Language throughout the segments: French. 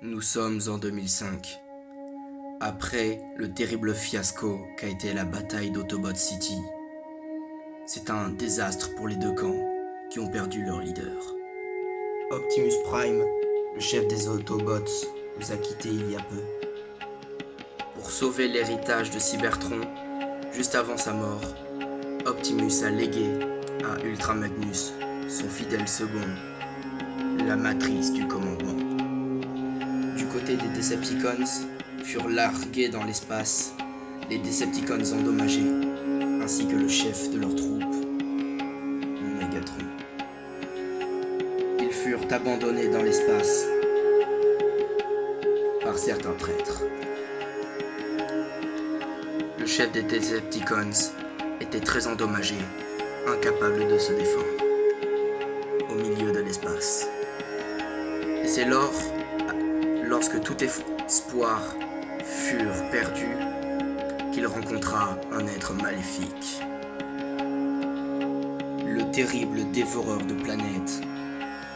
Nous sommes en 2005. Après le terrible fiasco qu'a été la bataille d'Autobot City, c'est un désastre pour les deux camps qui ont perdu leur leader. Optimus Prime, le chef des Autobots, nous a quittés il y a peu. Pour sauver l'héritage de Cybertron, juste avant sa mort, Optimus a légué à Ultra Magnus, son fidèle second, la matrice du commandement. Du côté des Decepticons, furent largués dans l'espace les Decepticons endommagés, ainsi que le chef de leur troupe, Megatron. Ils furent abandonnés dans l'espace par certains traîtres. Le chef des Decepticons était très endommagé, incapable de se défendre, au milieu de l'espace. Et c'est lorsque tout espoir furent perdus qu'il rencontra un être maléfique. Le terrible dévoreur de planètes,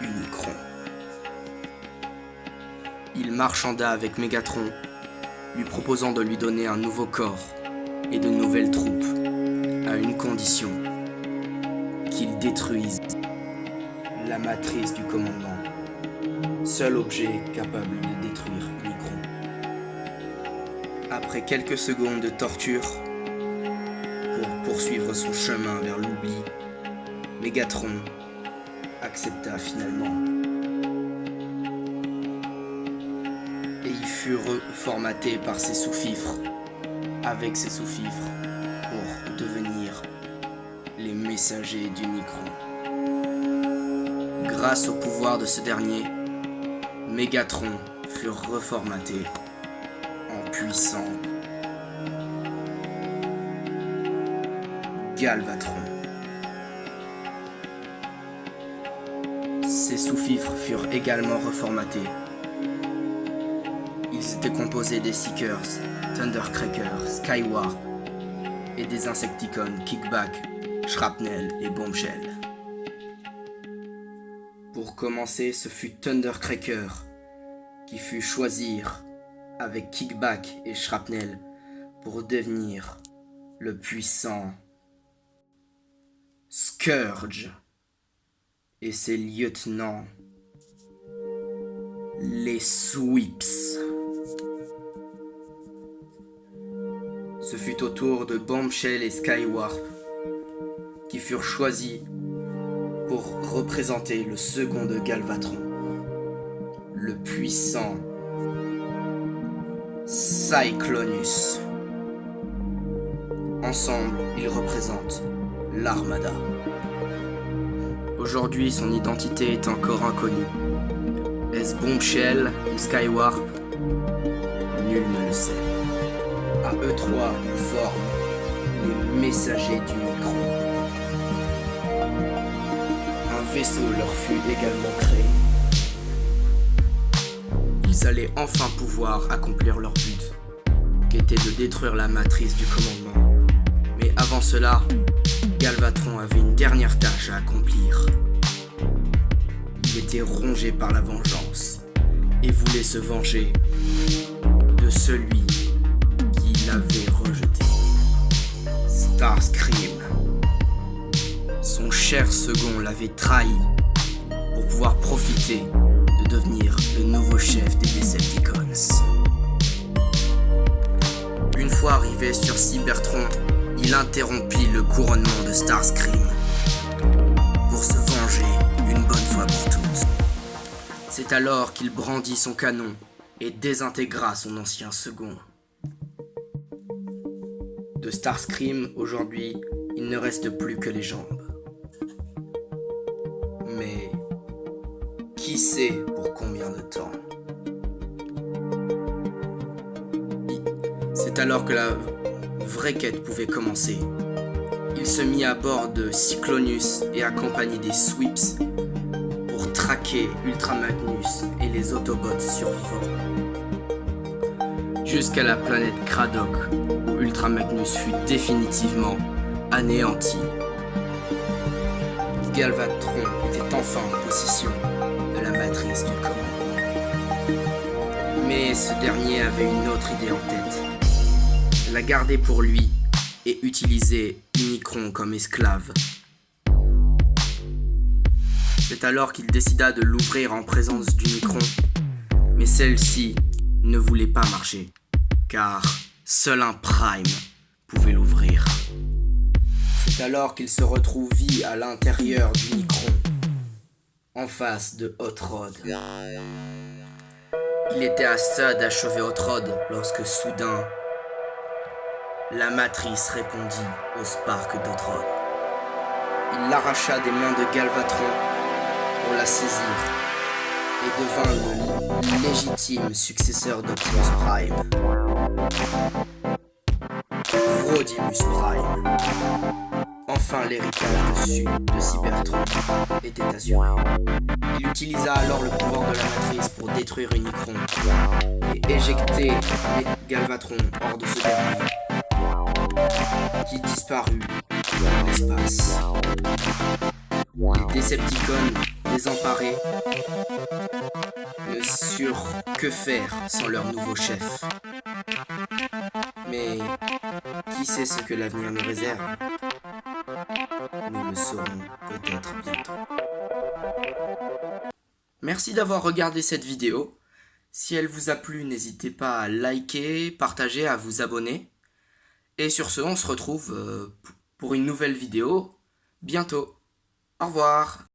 Unicron. Il marchanda avec Megatron, lui proposant de lui donner un nouveau corps et de nouvelles troupes, à une condition: qu'il détruise la matrice du commandement, seul objet capable de détruire Unicron. Après quelques secondes de torture, pour poursuivre son chemin vers l'oubli, Megatron accepta finalement. Et il fut reformaté par ses sous-fifres, avec ses sous-fifres, pour devenir les messagers d'Unicron. Grâce au pouvoir de ce dernier, Megatron fut reformaté en puissant Galvatron. Ses sous-fifres furent également reformatés. Ils étaient composés des Seekers, Thundercracker, Skywarp et des Insecticons Kickback, Shrapnel et Bombshell. Pour commencer, ce fut Thundercracker qui fut choisir avec Kickback et Shrapnel pour devenir le puissant Scourge et ses lieutenants, les Sweeps. Ce fut au tour de Bombshell et Skywarp qui furent choisis pour représenter le second de Galvatron, le puissant Cyclonus. Ensemble, ils représentent l'Armada. Aujourd'hui, son identité est encore inconnue. Est-ce Bombshell ou Skywarp? Nul ne le sait. À eux trois, ils forment les messagers d'Unicron. Un vaisseau leur fut également créé. Ils allaient enfin pouvoir accomplir leur but, qui était de détruire la matrice du commandement. Mais avant cela, Galvatron avait une dernière tâche à accomplir. Il était rongé par la vengeance et voulait se venger de celui qui l'avait rejeté. Starscream. Son cher second l'avait trahi pour pouvoir profiter de devenir le nouveau chef des Decepticons. Une fois arrivé sur Cybertron, il interrompit le couronnement de Starscream pour se venger une bonne fois pour toutes. C'est alors qu'il brandit son canon et désintégra son ancien second. De Starscream, aujourd'hui, il ne reste plus que les jambes. Mais qui sait pour combien de temps? C'est alors que la vraie quête pouvait commencer. Il se mit à bord de Cyclonus et accompagné des Sweeps pour traquer Ultra Magnus et les Autobots survivants. Jusqu'à la planète Craddock, où Ultra Magnus fut définitivement anéanti. Galvatron était enfin en possession de la matrice du commandement. Mais ce dernier avait une autre idée en tête. La garder pour lui et utiliser Unicron comme esclave. C'est alors qu'il décida de l'ouvrir en présence d'Unicron, mais celle-ci ne voulait pas marcher, car seul un Prime pouvait l'ouvrir. C'est alors qu'il se retrouvit à l'intérieur d'Unicron, en face de Hot Rod. Il était à ça d'achever Hot Rod lorsque soudain, la matrice répondit au spark d'Hot Rod. Il l'arracha des mains de Galvatron pour la saisir et devint le légitime successeur d'Optimus Prime. Rodimus Prime. Enfin, l'héritage de Cybertron était assuré. Il utilisa alors le pouvoir de la matrice pour détruire Unicron et éjecter Galvatron hors de ce dernier, qui disparut dans l'espace. Les Decepticons, désemparés, ne surent que faire sans leur nouveau chef. Mais qui sait ce que l'avenir nous réserve? Nous le saurons peut-être bientôt. Merci d'avoir regardé cette vidéo. Si elle vous a plu, n'hésitez pas à liker, partager, à vous abonner. Et sur ce, on se retrouve pour une nouvelle vidéo bientôt. Au revoir.